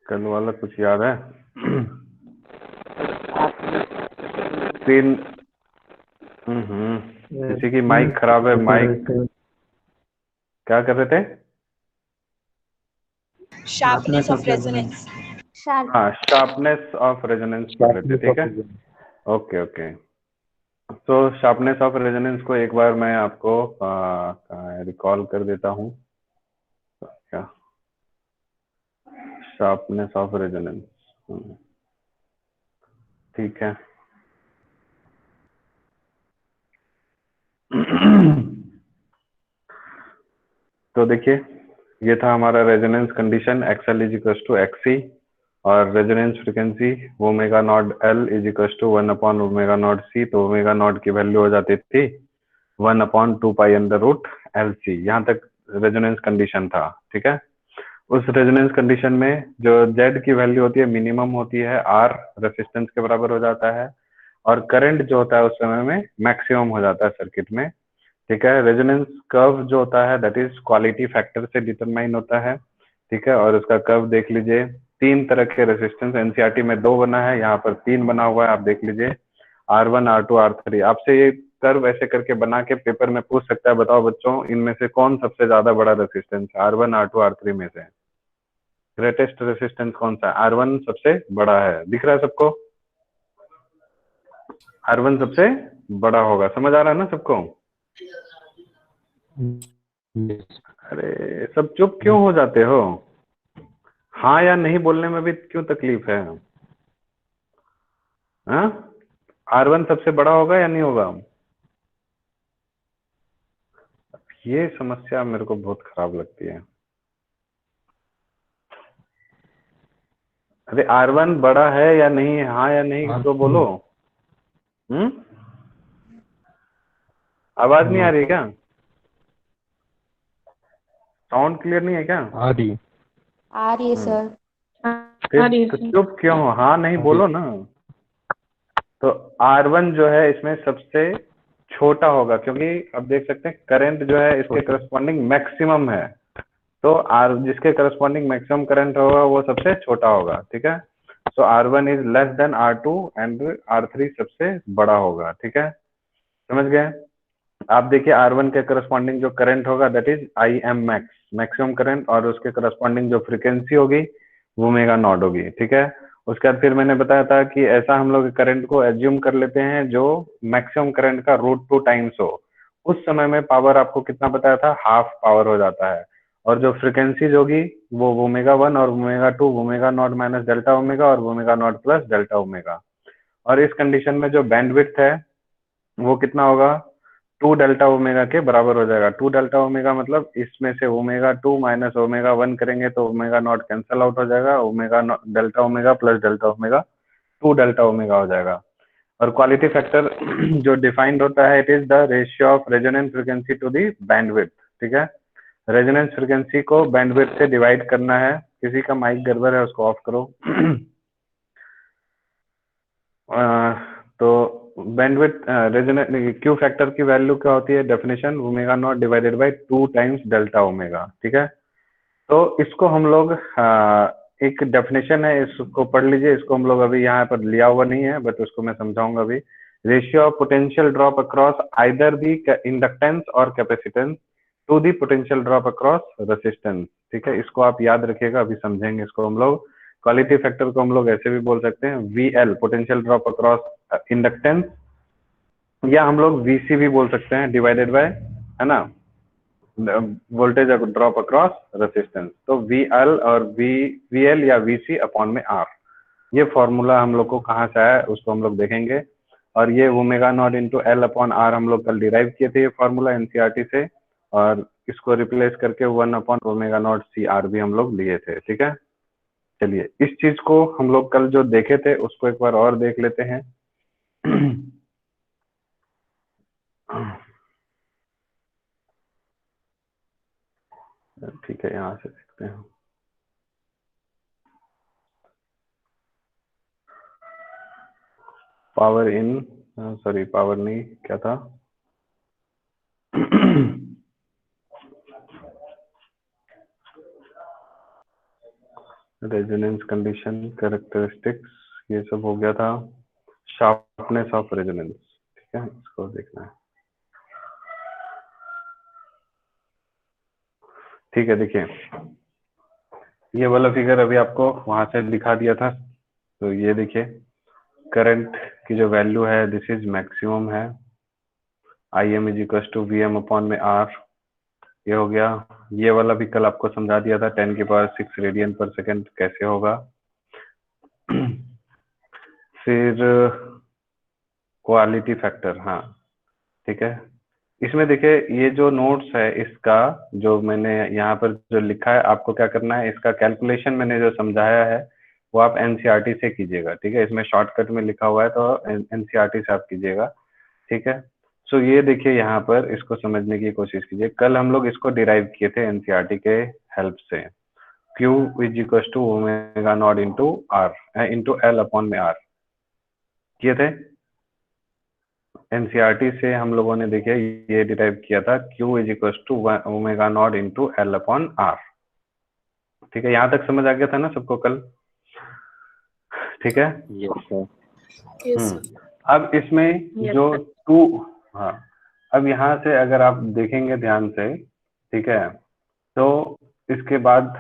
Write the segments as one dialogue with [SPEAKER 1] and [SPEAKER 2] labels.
[SPEAKER 1] कल वाला कुछ याद है? स्क्रीन किसी की माइक खराब है। माइक क्या कर रहे थे?
[SPEAKER 2] Sharpness of resonance.
[SPEAKER 1] हाँ, शार्पनेस ऑफ रेजोनेंस पढ़ रहे थे, ठीक है। Okay okay. तो शार्पनेस ऑफ रेजोनेंस को एक बार मैं आपको रिकॉल कर देता हूँ। क्या शार्पनेस ऑफ रेजोनेंस, ठीक है। तो देखिए, ये था हमारा resonance condition XL is equal to XC, और resonance frequency omega naught L is equal to 1 omega naught C. तो ओमेगा नॉट की वैल्यू हो जाती थी 1/2 pi under root L C. यहाँ तक रेजोनेंस कंडीशन था, ठीक है। उस रेजोनेंस कंडीशन में जो जेड की वैल्यू होती है मिनिमम होती है, आर रेसिस्टेंस के बराबर हो जाता है, और करंट जो होता है उस समय में मैक्सिमम हो जाता है सर्किट में, ठीक है। रेजोनेंस कर्व जो होता है दैट इज क्वालिटी फैक्टर से डिटरमाइन होता है, ठीक है। और उसका कर्व देख लीजिए, तीन तरह के रेसिस्टेंस एनसीईआरटी में 2 बना है, यहाँ पर 3 बना हुआ है, आप देख लीजिए R1 R2 R3। आपसे ये कर्व ऐसे करके बना के पेपर में पूछ सकता है, बताओ बच्चों इनमें से कौन सबसे ज्यादा बड़ा रेसिस्टेंस है R1 R2 R3 में से? ग्रेटेस्ट रेसिस्टेंस कौन सा है? R1 सबसे बड़ा है, दिख रहा है सबको? R1 सबसे बड़ा होगा, समझ आ रहा है ना सबको? अरे सब चुप क्यों हो जाते हो? हाँ या नहीं बोलने में भी क्यों तकलीफ है? हाँ, R1 सबसे बड़ा होगा या नहीं होगा? ये समस्या मेरे को बहुत खराब लगती है। अरे R1 बड़ा है या नहीं है, हाँ या नहीं तो बोलो। आवाज नहीं आ रही है क्या? साउंड क्लियर नहीं है क्या?
[SPEAKER 3] आ रही
[SPEAKER 2] है सर।
[SPEAKER 1] फिर तो चुप क्यों हो? हाँ नहीं बोलो ना। तो R1 जो है इसमें सबसे छोटा होगा, क्योंकि अब देख सकते हैं करंट जो है इसके करस्पॉन्डिंग मैक्सिमम है, तो आर जिसके करस्पॉन्डिंग मैक्सिमम करंट होगा वो सबसे छोटा होगा, ठीक है। सो R1 is less than R2 and R3 सबसे बड़ा होगा, ठीक है। समझ गए? आप देखिए R1 के करस्पॉन्डिंग जो करंट होगा that is I am max, maximum current, और उसके करस्पॉन्डिंग जो फ्रीक्वेंसी होगी वो ओमेगा नॉट होगी, ठीक है। उसके बाद फिर मैंने बताया था कि ऐसा हम लोग करंट को एज्यूम कर लेते हैं जो मैक्सिमम करंट का √2 टाइम्स हो। उस समय में पावर आपको कितना बताया था? हाफ पावर हो जाता है। और जो फ्रीक्वेंसीज होगी वो ओमेगा 1 और omega 2, omega naught minus delta omega और omega naught plus delta omega. और इस कंडीशन में जो बैंडविड्थ है वो कितना होगा? 2 डेल्टा ओमेगा के बराबर हो जाएगा। 2 डेल्टा ओमेगा मतलब इसमें से ओमेगा 2 माइनस ओमेगा 1 करेंगे तो ओमेगा नॉट कैंसल आउट हो जाएगा, omega delta omega plus delta omega 2 delta omega हो जाएगा। और क्वालिटी फैक्टर जो डिफाइंड होता है it is the ratio of resonance frequency to the bandwidth, ठीक है। रेजोनेंस फ्रीक्वेंसी को बैंडविड्थ से डिवाइड करना है। किसी का माइक गड़बड़ है उसको ऑफ करो। तो बैंडविड्थ रेजोनेंस क्यू फैक्टर की वैल्यू क्या होती है? Definition omega naught divided by 2 times delta omega, ठीक है। तो इसको हम लोग एक डेफिनेशन है, इसको पढ़ लीजिए। इसको हम लोग अभी यहाँ पर लिया हुआ नहीं है बट उसको मैं समझाऊंगा अभी। Ratio of potential drop across either the inductance और capacitance to the potential drop across resistance, ठीक है। इसको आप याद रखिएगा, अभी समझेंगे इसको हम लोग। क्वालिटी फैक्टर को हम लोग ऐसे भी बोल सकते हैं VL potential drop across inductance, या हम लोग VC भी बोल सकते हैं डिवाइडेड बाय, है ना, वोल्टेज ड्रॉप अक्रॉस रेसिस्टेंस। तो VL और VL या VC अपॉन में R, ये फॉर्मूला हम लोग को कहाँ से आया उसको हम लोग देखेंगे। और ये omega naught into L upon R हम लोग कल डिराइव किए थे ये फॉर्मूला एनसीईआरटी से, और इसको रिप्लेस करके 1/ओमेगा नॉट CR भी हम लोग लिए थे, ठीक है। चलिए इस चीज को हम लोग कल जो देखे थे उसको एक बार और देख लेते हैं। ठीक है, यहाँ से देखते हैं। पावर इन, सॉरी पावर नहीं, क्या था? रेजोनेंस कंडीशन, कैरेक्टरिस्टिक्स, ये सब हो गया था। शार्पनेस ऑफ रेजोनेंस, ठीक है, इसको देखना है। ठीक है, देखिए ये वाला फिगर अभी आपको वहां से दिखा दिया था। तो ये देखिए करंट की जो वैल्यू है दिस इज मैक्सिमम है, I M is equal to V M upon में आर, ये हो गया। ये वाला भी कल आपको समझा दिया था 10⁶ रेडियन पर सेकेंड कैसे होगा। फिर क्वालिटी फैक्टर, हाँ ठीक है। इसमें देखिए ये जो नोट्स है इसका जो मैंने यहाँ पर जो लिखा है, आपको क्या करना है, इसका कैलकुलेशन मैंने जो समझाया है वो आप एनसीईआरटी से कीजिएगा, ठीक है। इसमें शॉर्टकट में लिखा हुआ है तो एनसीईआरटी से आप कीजिएगा, ठीक है। सो ये देखिए यहाँ पर इसको समझने की कोशिश कीजिए। कल हम लोग इसको डिराइव किए थे एनसीईआरटी के हेल्प से, Q is equal to omega naught into R into L upon में आर किए थे। एनसीईआरटी से हम लोगों ने देखिए ये डिराइव किया था Q is equal to omega naught into L upon R, ठीक है। यहाँ तक समझ आ गया था ना सबको कल, ठीक है।
[SPEAKER 3] Yes sir.
[SPEAKER 1] अब इसमें जो टू, हाँ अब यहाँ से अगर आप देखेंगे ध्यान से, ठीक है, तो इसके बाद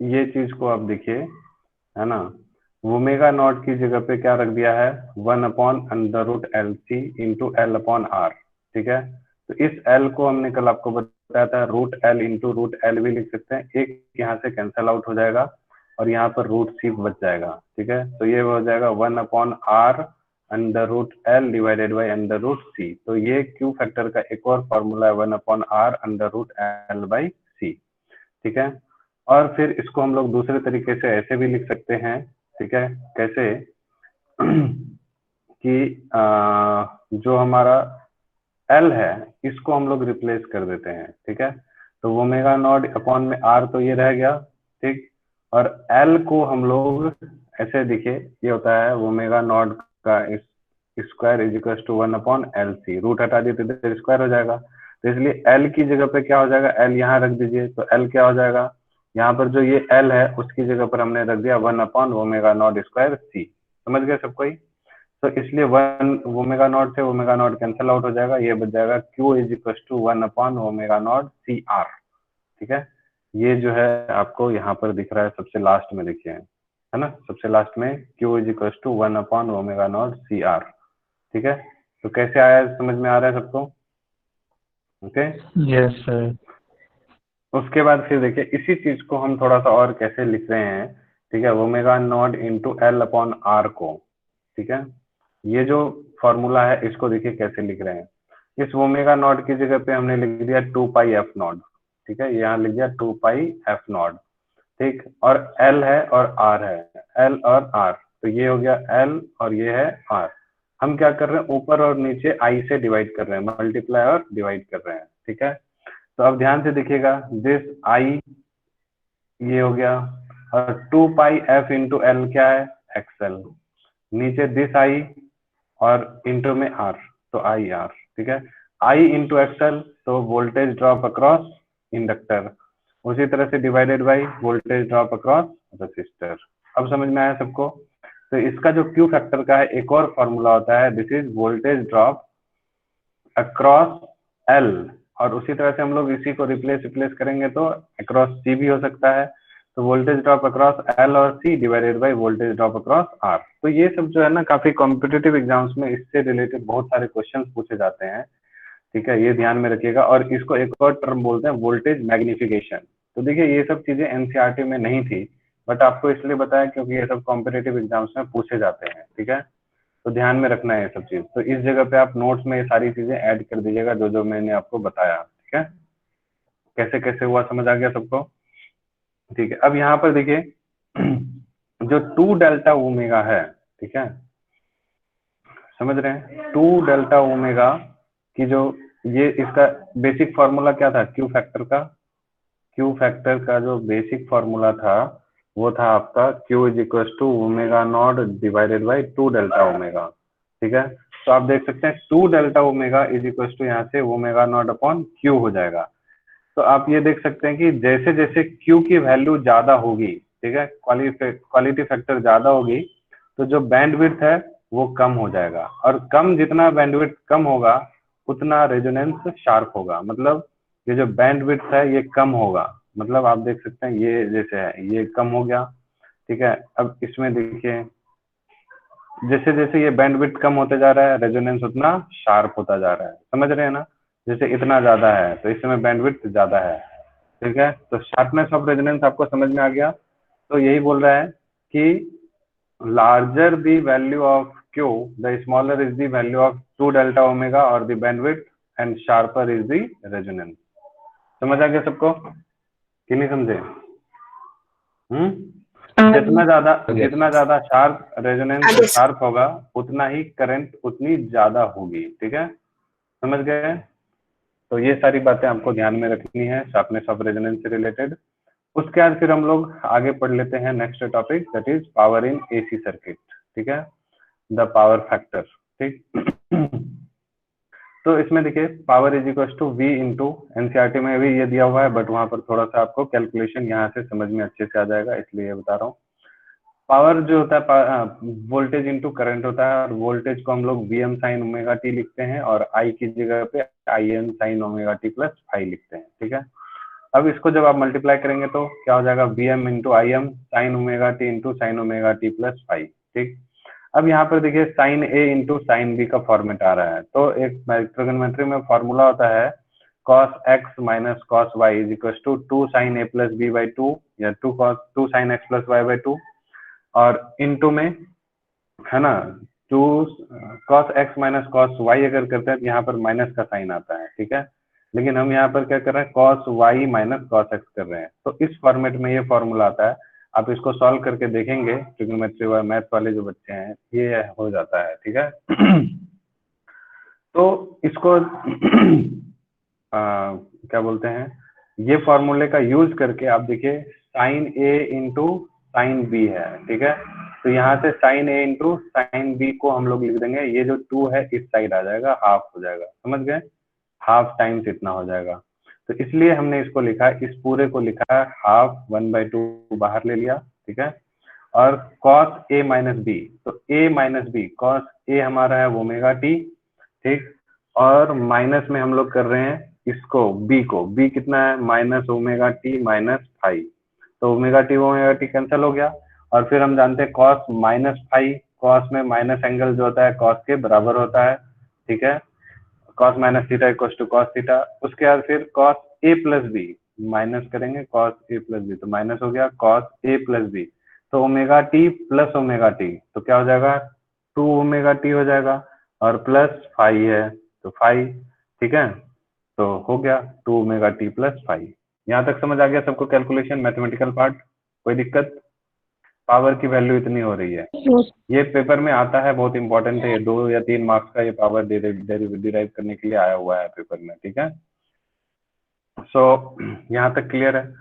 [SPEAKER 1] ये चीज को आप देखिए, है ना, ओमेगा नॉट की जगह पे क्या रख दिया है, 1/√LC into L upon R, ठीक है। तो इस एल को हमने कल आपको बताया था √L इंटू √L भी लिख सकते हैं, एक यहाँ से कैंसिल आउट हो जाएगा और यहाँ पर √C बच जाएगा, ठीक है। तो ये हो जाएगा 1/R√L डिवाइडेड बाई √C। तो ये क्यू फैक्टर का एक और फॉर्मूला है 1/R√L/C, ठीक है। और फिर इसको हम लोग दूसरे तरीके से ऐसे भी लिख सकते हैं, ठीक है, कैसे कि जो हमारा L है इसको हम लोग रिप्लेस कर देते हैं, ठीक है। तो ओमेगा नॉट अपॉन में R तो ये रह गया, ठीक। और L को हम लोग ऐसे देखिए, ये होता है ओमेगा नॉट का square is equal to 1/LC, root हटा दिए तो इधर स्क्वायर हो जाएगा। तो इसलिए L की जगह पे क्या हो जाएगा, L यहाँ रख दीजिए, तो L क्या हो जाएगा, यहाँ पर जो ये L है उसकी जगह पर हमने रख दिया 1/ओमेगा नॉट स्क्वायर C। समझ गए सब कोई। तो इसलिए 1 ओमेगा नॉट से ओमेगा नॉट कैंसिल आउट हो जाएगा, ये बच जाएगा Q इज इक्वल टू 1/ओमेगा नॉट CR, ठीक है। ये जो है आपको यहाँ पर दिख रहा है सबसे लास्ट में, देखिए है ना, सबसे लास्ट में Q इज इक्वल टू 1/ओमेगा नॉट CR, ठीक है। तो कैसे आया, समझ में आ रहा है सबको, ओके।
[SPEAKER 3] Yes sir.
[SPEAKER 1] उसके बाद फिर देखिए इसी चीज को हम थोड़ा सा और कैसे लिख रहे हैं, ठीक है, omega naught into L upon R को, ठीक है। ये जो फॉर्मूला है इसको देखिए कैसे लिख रहे हैं, इस ओमेगा नॉट की जगह पे हमने लिख दिया 2πf0, ठीक है, यहाँ लिख दिया 2πf0, ठीक। और एल है और आर है, एल और आर, तो ये हो गया एल और ये है आर। हम क्या कर रहे हैं, ऊपर और नीचे आई से डिवाइड कर रहे हैं, मल्टीप्लाई और डिवाइड कर रहे हैं, ठीक है। तो अब ध्यान से देखिएगा, दिस आई ये हो गया, और 2πf इंटू एल क्या है, एक्सएल, नीचे दिस आई और इंटू में आर, तो आई आर, ठीक है। आई इंटू एक्सएल तो वोल्टेज ड्रॉप अक्रॉस इंडक्टर, उसी तरह से divided by voltage drop across resistor. अब समझ में आया सबको। तो इसका जो क्यू फैक्टर का है एक और फॉर्मूला होता है, this is voltage drop across L, और उसी तरह से हम लोग इसी को रिप्लेस करेंगे तो अक्रॉस सी भी हो सकता है। तो वोल्टेज ड्रॉप अक्रॉस एल और C divided by voltage drop across R. तो ये सब जो है ना काफी कॉम्पिटिटिव एग्जाम्स में इससे रिलेटेड बहुत सारे क्वेश्चंस पूछे जाते हैं, ठीक है, ये ध्यान में रखिएगा। और इसको एक और टर्म बोलते हैं वोल्टेज मैग्निफिकेशन। तो देखिए ये सब चीजें एनसीईआरटी में नहीं थी, बट आपको इसलिए बताया क्योंकि ये सब कॉम्पिटिटिव एग्जाम्स में पूछे जाते हैं, ठीक है। तो ध्यान में रखना है ये सब चीज। तो इस जगह पे आप नोट्स में ये सारी चीजें ऐड कर दीजिएगा जो जो मैंने आपको बताया, ठीक है। कैसे कैसे हुआ समझ आ गया सबको, ठीक है। अब यहाँ पर देखिए जो 2 डेल्टा ओमेगा है, ठीक है, समझ रहे हैं, 2 डेल्टा ओमेगा की जो ये इसका बेसिक फॉर्मूला क्या था, क्यू फैक्टर का, क्यू फैक्टर का जो बेसिक फॉर्मूला था वो था आपका Q is equal to omega naught divided by 2 delta omega, ठीक है। तो आप देख सकते हैं 2 delta omega is equal to यहाँ से ओमेगा नॉट अपॉन क्यू हो जाएगा। तो आप ये देख सकते हैं कि जैसे जैसे Q की वैल्यू ज्यादा होगी, ठीक है, क्वालिटी फैक्टर ज्यादा होगी तो जो बैंडविड्थ है वो कम हो जाएगा, और कम जितना बैंडविड्थ कम होगा उतना रेजोनेंस शार्प होगा। मतलब ये जो बैंडविड्थ है ये कम होगा, मतलब आप देख सकते हैं ये जैसे है ये कम हो गया, ठीक है। अब इसमें देखिए जैसे जैसे ये बैंडविड्थ कम होते जा रहा है रेजोनेंस उतना शार्प होता जा रहा है, समझ रहे हैं ना। जैसे इतना ज्यादा है तो इस समय बैंडविड्थ ज्यादा है, ठीक है। तो शार्पनेस ऑफ रेजोनेंस आपको समझ में आ गया। तो यही बोल रहा है कि larger the value of Q, the smaller is the value of 2 delta omega or the bandwidth and sharper is the resonance। समझ आ गया सबको कि नहीं समझे? जितना ज्यादा शार्प रेजोनेंस शार्प होगा उतना ही करंट उतनी ज्यादा होगी, ठीक है, समझ गए। तो ये सारी बातें आपको ध्यान में रखनी है शार्पनेस ऑफ रेजोनेंस से रिलेटेड। उसके बाद फिर हम लोग आगे पढ़ लेते हैं next topic, that is power in AC circuit, ठीक है, द पावर फैक्टर, ठीक। तो इसमें देखिए power is equal to V into, NCERT में भी ये दिया हुआ है बट वहां पर थोड़ा सा आपको कैलकुलेशन यहाँ से समझ में अच्छे से आ जाएगा, इसलिए ये बता रहा हूँ। पावर जो होता है वोल्टेज इंटू करंट होता है, और वोल्टेज को हम लोग V M sine omega T लिखते हैं और आई की जगह पे I M sine omega T plus phi लिखते हैं, ठीक है। अब इसको जब आप मल्टीप्लाई करेंगे तो क्या हो जाएगा, V M into I M sine omega T into sine omega T plus phi, ठीक। अब यहाँ पर देखिए sine A into sine B का फॉर्मेट आ रहा है, तो एक ट्रिगोनोमेट्री में फॉर्मूला होता है cos x minus cos y is equal to 2 sin a plus b by 2 या 2 sin x plus y by 2, और इनटू में है ना 2 cos x minus cos y अगर करते हैं तो यहाँ पर माइनस का साइन आता है, ठीक है। लेकिन हम यहाँ पर क्या कर रहे हैं, cos y minus cos x कर रहे हैं, तो इस फॉर्मेट में ये फॉर्मूला आता है। आप इसको सॉल्व करके देखेंगे ट्रिग्नोमेट्री व मैथ वाले जो बच्चे हैं ये हो जाता है, ठीक है। तो इसको क्या बोलते हैं, ये फॉर्मूले का यूज करके आप देखिए sine A into sine B है, ठीक है। तो यहाँ से sign A into sine B को हम लोग लिख देंगे, ये जो 2 है इस साइड आ जाएगा, हाफ हो जाएगा, समझ गए, हाफ टाइम्स इतना हो जाएगा। तो इसलिए हमने इसको लिखा है, इस पूरे को लिखा है हाफ 1/2 बाहर ले लिया, ठीक है। और cos a माइनस बी, तो a minus B, cos a हमारा है ओमेगा टी, ठीक, और माइनस में हम लोग कर रहे हैं इसको b को, b कितना है minus omega T minus five, तो ओमेगा टी कैंसिल हो गया। और फिर हम जानते हैं cos माइनस फाइव, cos में माइनस एंगल जो होता है cos के बराबर होता है, ठीक है, cos minus theta equal to cos theta. उसके बाद फिर cos a plus B minus करेंगे, cos a प्लस बी तो माइनस हो गया cos a प्लस बी, तो omega T plus omega T तो क्या हो जाएगा 2 ओमेगा टी हो जाएगा, और प्लस फाइव है तो फाइव, ठीक है। तो हो गया 2 ओमेगा टी प्लस फाइव। यहाँ तक समझ आ गया सबको कैलकुलेशन, मैथमेटिकल पार्ट, कोई दिक्कत? पावर की वैल्यू इतनी हो रही है, ये पेपर में आता है, बहुत इंपॉर्टेंट है, ये 2 या 3 मार्क्स का ये पावर डिराइव करने के लिए आया हुआ है पेपर में, ठीक है। सो यहाँ तक क्लियर है।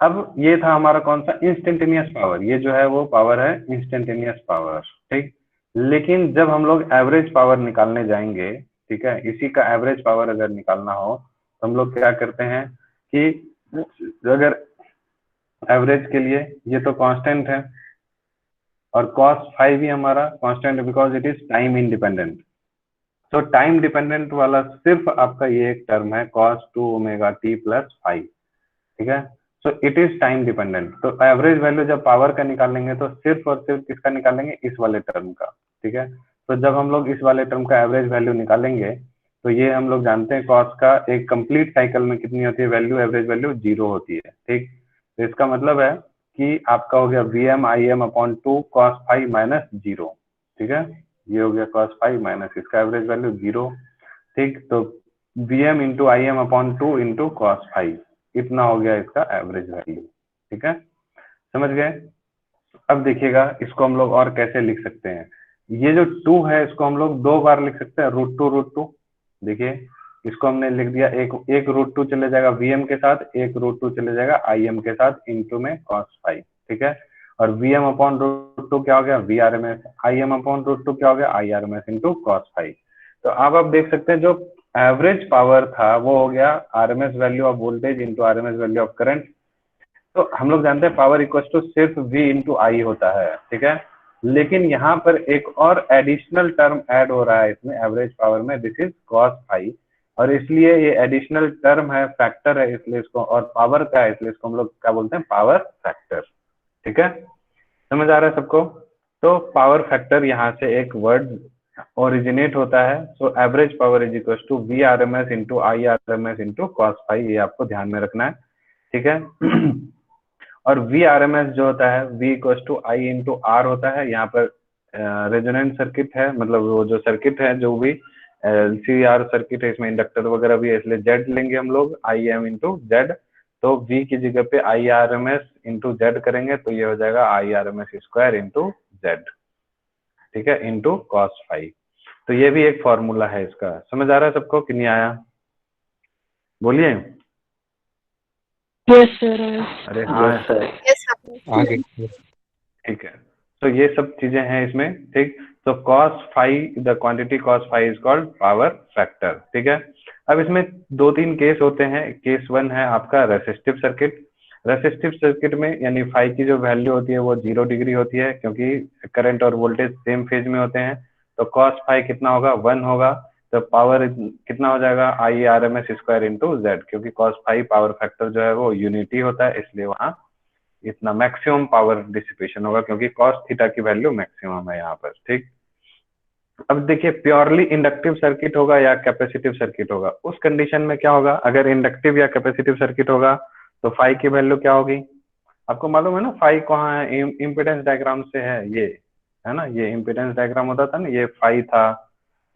[SPEAKER 1] अब ये था हमारा कौन सा, इंस्टेंटेनियस पावर, ये जो है वो पावर है इंस्टेंटेनियस पावर, ठीक। लेकिन जब हम लोग एवरेज पावर निकालने जाएंगे, ठीक है, इसी का एवरेज पावर अगर निकालना हो तो हम लोग क्या करते हैं कि अगर एवरेज के लिए ये तो कांस्टेंट है, और cos फाइव भी हमारा कांस्टेंट है because it is time independent. तो टाइम डिपेंडेंट वाला सिर्फ आपका ये एक टर्म है cos 2 omega T plus phi, ठीक है। So it is time dependent. तो एवरेज वैल्यू जब पावर का निकालेंगे तो सिर्फ और सिर्फ किसका निकालेंगे, इस वाले टर्म का, ठीक है। तो जब हम लोग इस वाले टर्म का एवरेज वैल्यू निकालेंगे तो ये हम लोग जानते हैं cos का एक कंप्लीट साइकिल में कितनी होती है वैल्यू, एवरेज वैल्यू 0 होती है, ठीक। तो इसका मतलब है कि आपका हो गया V M I M upon 2 cos phi minus 0, ठीक है, ये हो गया cos फाइव माइनस इसका एवरेज वैल्यू 0, ठीक। तो V M into I M upon 2 into cos phi, इतना हो गया इसका एवरेज वैल्यू, ठीक है, समझ गए। अब देखिएगा इसको हम लोग और कैसे लिख सकते हैं, ये जो 2 है इसको हम लोग 2 बार लिख सकते हैं, √2 देखिए इसको हमने लिख दिया, एक √2 चले जाएगा वीएम के साथ, एक √2 चले जाएगा आईएम के साथ इंटू में cos फाइव, ठीक है। और वीएम अपॉन √2 क्या हो गया V R M S, I M upon √2 क्या हो गया I R M S into cos phi. तो अब आप देख सकते हैं जो एवरेज पावर था वो हो गया RMS value of voltage into RMS value of current, तो हम लोग जानते हैं पावर इक्वल टू सिर्फ V इंटू आई होता है, ठीक है। लेकिन यहाँ पर एक और एडिशनल टर्म ऐड हो रहा है इसमें एवरेज पावर में, दिस इज कॉस फाई, और इसलिए ये एडिशनल टर्म है, फैक्टर है, इसलिए इसको, और पावर का है इसलिए इसको हम लोग क्या बोलते हैं, पावर फैक्टर, ठीक है। समझ आ रहा है सबको? तो पावर फैक्टर यहाँ से एक वर्ड ओरिजिनेट होता है। So average power is equal to V R M S into I R M S into cos phi, ये आपको ध्यान में रखना है, ठीक है। और वी आर एम एस जो होता है V equal to I into R होता है। यहाँ पर रेजोनेंट सर्किट है, मतलब वो जो सर्किट है जो भी एल सी आर सर्किट है, इसमें इंडक्टर वगैरह भी है, इसलिए जेड लेंगे हम लोग, आई एम इंटू जेड। तो V की जगह पे I R M S into Z करेंगे तो ये हो जाएगा I R M S square into Z, ठीक है, इंटू कॉस फाई। तो ये भी एक फॉर्मूला है इसका। समझ आ रहा है सबको कि नहीं आया? बोलिए।
[SPEAKER 2] Yes sir.
[SPEAKER 1] अरे हाँ सर,
[SPEAKER 2] यस सर।
[SPEAKER 3] आगे
[SPEAKER 1] ठीक है। तो ये सब चीजें हैं इसमें, ठीक। तो cos phi, the quantity cos phi is called power factor, ठीक है। अब इसमें दो तीन केस होते हैं। केस वन है आपका रेसिस्टिव सर्किट। रेसिस्टिव सर्किट में यानी फाई की जो वैल्यू होती है वो 0 डिग्री होती है, क्योंकि करंट और वोल्टेज सेम फेज में होते हैं। तो कॉस फाई कितना होगा, 1 होगा। तो पावर कितना हो जाएगा, I R M S square into Z, क्योंकि कॉस फाई पावर फैक्टर जो है वो यूनिटी होता है, इसलिए वहां इतना मैक्सिमम पावर डिसिपेशन होगा, क्योंकि कॉस थीटा की वैल्यू मैक्सिमम है यहाँ पर, ठीक। अब देखिए, प्योरली इंडक्टिव सर्किट होगा या कैपेसिटिव सर्किट होगा, उस कंडीशन में क्या होगा, अगर इंडक्टिव या कैपेसिटिव सर्किट होगा तो फाई की वैल्यू क्या होगी, आपको मालूम है ना, फाई कहाँ है, इम्पिडेंस डायग्राम से है ये, है ना, ये इम्पिडेंस डायग्राम होता था ना, ये फाई था,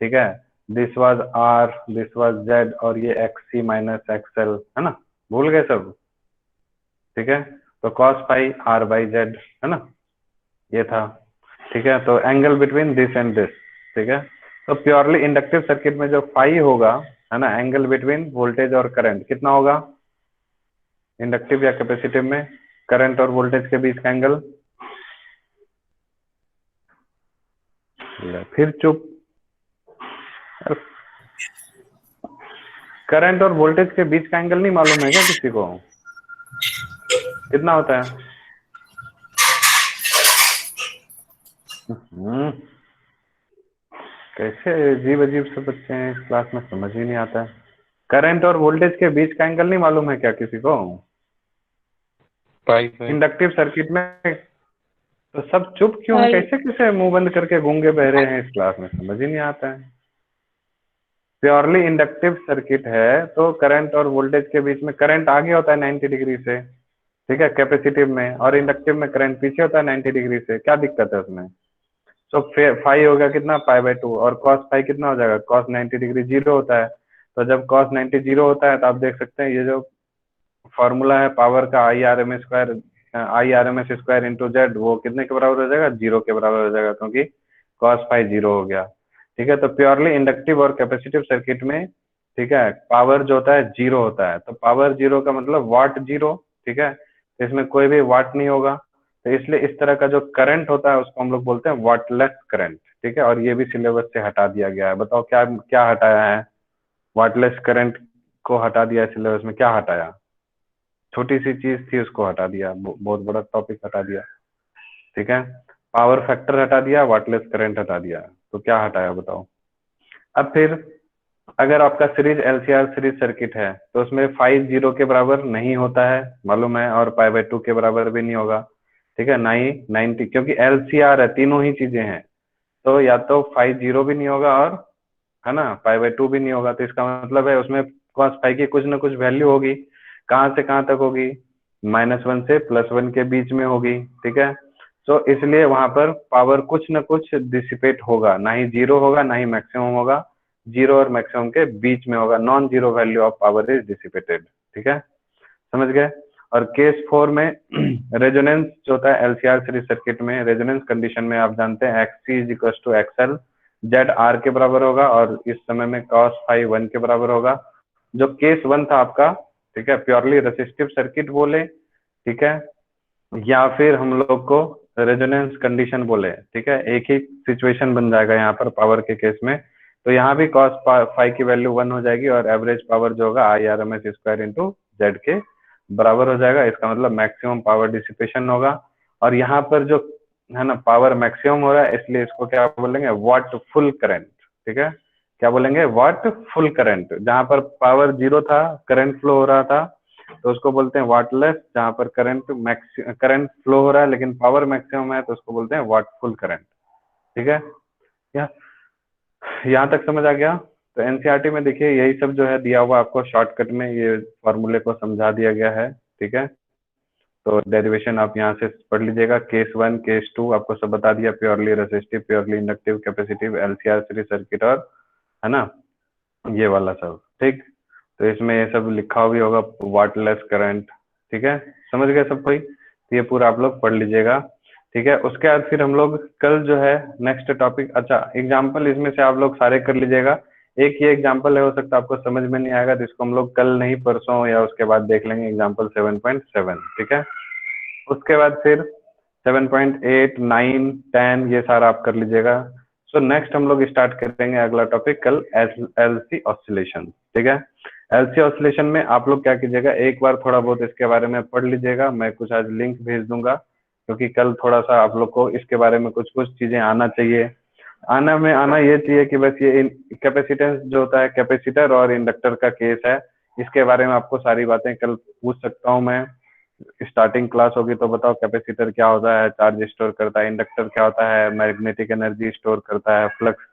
[SPEAKER 1] ठीक है। This was R, this was Z, और ये एक्स सी माइनस एक्सएल, है ना, भूल गए सब, ठीक है। तो cos phi R by Z, है ना, ये था, ठीक है। तो angle between this and this, ठीक है। तो प्योरली इंडक्टिव सर्किट में जो फाई होगा, है ना, एंगल बिटवीन वोल्टेज और करंट कितना होगा, इंडक्टिव या कैपेसिटिव में करंट और वोल्टेज के बीच का एंगल, फिर चुप। करंट और वोल्टेज के बीच का एंगल नहीं मालूम है क्या किसी को, कितना होता है? कैसे अजीब अजीब से बच्चे हैं इस क्लास में, समझ ही नहीं आता है। करंट और वोल्टेज के बीच का एंगल नहीं मालूम है क्या किसी को, इंडक्टिव सर्किट में? तो सब चुप क्यों है, कैसे कैसे मुंह बंद करके गूंगे बहरे हैं इस क्लास में, समझ ही नहीं आता है। प्योरली इंडक्टिव सर्किट है तो करंट और वोल्टेज के बीच में करंट आगे होता है 90 डिग्री से, ठीक है, कैपेसिटिव में, और इंडक्टिव में करंट पीछे होता है 90 डिग्री से, क्या दिक्कत है उसमें? तो फाई होगा कितना, पाई बाय 2, और कॉस फाई कितना हो जाएगा, कॉस 90 डिग्री 0 होता है। तो जब कॉस 90 0 होता है तो आप देख सकते हैं ये जो फॉर्मूला है पावर का, I R M S square into Z, वो कितने के बराबर हो जाएगा, 0 के बराबर हो जाएगा, क्योंकि कॉस फाई 0 हो गया, ठीक है। तो प्योरली इंडक्टिव और कैपेसिटिव सर्किट में, ठीक है, पावर जो होता है 0 होता है। तो पावर 0 का मतलब वाट 0, ठीक है, तो इसमें कोई भी वाट नहीं होगा। तो इसलिए इस तरह का जो करंट होता है उसको हम लोग बोलते हैं वाटलेस करंट, ठीक है। और ये भी सिलेबस से हटा दिया गया है। बताओ क्या क्या हटाया है, वाटलेस करंट को हटा दिया है सिलेबस में, क्या हटाया? छोटी सी चीज थी उसको हटा दिया, बहुत बड़ा टॉपिक हटा दिया, ठीक है। पावर फैक्टर हटा दिया, वाटलेस करंट हटा दिया, तो क्या हटाया बताओ? अब फिर अगर आपका सीरीज एलसीआर सीरीज सर्किट है तो उसमें फाई 0 के बराबर नहीं होता है, मालूम है, और पाई बाय 2 के बराबर भी नहीं होगा, ठीक है, ना ही 90, क्योंकि एलसीआर है, तीनों ही चीजें हैं। तो या तो फाई 0 भी नहीं होगा, और है ना पाई बाय 2 भी नहीं होगा। तो इसका मतलब है उसमें कॉस फाई की कुछ ना कुछ वैल्यू होगी, कहाँ से कहाँ तक होगी, -1 से +1 के बीच में होगी, ठीक है। तो इसलिए वहां पर पावर कुछ ना कुछ डिसिपेट होगा, ना ही 0 होगा ना ही मैक्सिमम होगा, 0 और मैक्सिमम के बीच में होगा, non zero value of power is dissipated, ठीक है, समझ गए। और केस 4 में रेजोनेंस जो होता है एलसीआर सीरीज सर्किट में, रेजोनेंस कंडीशन में आप जानते हैं XC is equal to XL, Z R के बराबर होगा, और इस समय में कॉस फाई 1 के बराबर होगा। जो केस 1 था आपका, ठीक है, प्योरली रेसिस्टिव सर्किट बोले, ठीक है, या फिर हम लोग को रेजोनेंस कंडीशन बोले, ठीक है, एक ही सिचुएशन बन जाएगा यहाँ पर पावर के केस में। तो यहाँ भी कॉस फाई की वैल्यू 1 हो जाएगी, और एवरेज पावर जो होगा I R M S square into Z के बराबर हो जाएगा, इसका मतलब मैक्सिमम पावर डिसिपेशन होगा। और यहाँ पर जो है ना पावर मैक्सिमम हो रहा है, इसलिए इसको क्या बोलेंगे, वाट फुल करंट। ठीक है, क्या बोलेंगे, वाट फुल करंट। जहां पर पावर जीरो था, करंट फ्लो हो रहा था, तो उसको बोलते हैं वाटलेस। जहां पर करंट फ्लो हो रहा है लेकिन पावर मैक्सिमम है, तो उसको बोलते हैं वाट फुल करंट। ठीक है, या यहाँ तक समझ आ गया? तो एनसीईआरटी में देखिए यही सब जो है दिया हुआ आपको शॉर्टकट में, ये फॉर्मूले को समझा दिया गया है। ठीक है, तो डेरिवेशन आप यहाँ से पढ़ लीजिएगा। केस 1 केस 2 आपको सब बता दिया, purely resistive, purely inductive, capacitive, LCR series circuit, और है ना ये वाला सब। ठीक, तो इसमें ये सब लिखा भी होगा, वाटलेस करंट। ठीक है, समझ गए सब कोई? तो ये पूरा आप लोग पढ़ लीजिएगा। ठीक है, उसके बाद फिर हम लोग कल जो है नेक्स्ट टॉपिक, अच्छा एग्जाम्पल इसमें से आप लोग सारे कर लीजिएगा। एक ये एग्जाम्पल है, हो सकता है आपको समझ में नहीं आएगा, तो इसको हम लोग कल नहीं परसों या उसके बाद देख लेंगे, एग्जाम्पल 7.7। ठीक है, उसके बाद फिर 7.8, 9, 10 ये सारा आप कर लीजिएगा। सो नेक्स्ट हम लोग स्टार्ट करेंगे अगला टॉपिक कल, एलसी ऑसिलेशन। ठीक है, एलसी ऑसिलेशन में आप लोग क्या कीजिएगा, एक बार थोड़ा बहुत इसके बारे में पढ़ लीजिएगा। मैं कुछ आज लिंक भेज दूंगा, क्योंकि कल थोड़ा सा आप लोग को इसके बारे में कुछ कुछ चीजें आना चाहिए। आना ये चाहिए कि बस ये कैपेसिटेंस जो होता है, कैपेसिटर और इंडक्टर का केस है, इसके बारे में आपको सारी बातें कल पूछ सकता हूँ मैं। स्टार्टिंग क्लास होगी तो बताओ कैपेसिटर क्या होता है, चार्ज स्टोर करता है, इंडक्टर क्या होता है, मैग्नेटिक एनर्जी स्टोर करता है, फ्लक्स,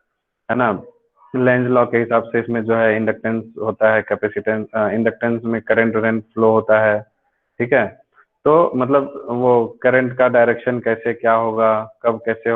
[SPEAKER 1] है ना, लेंज लॉ के हिसाब से इसमें जो है इंडक्टेंस होता है, कैपेसिटेंस, इंडक्टेंस में करंट वरेंट फ्लो होता है। ठीक है, तो मतलब वो करंट का डायरेक्शन कैसे क्या होगा, कब कैसे होगा,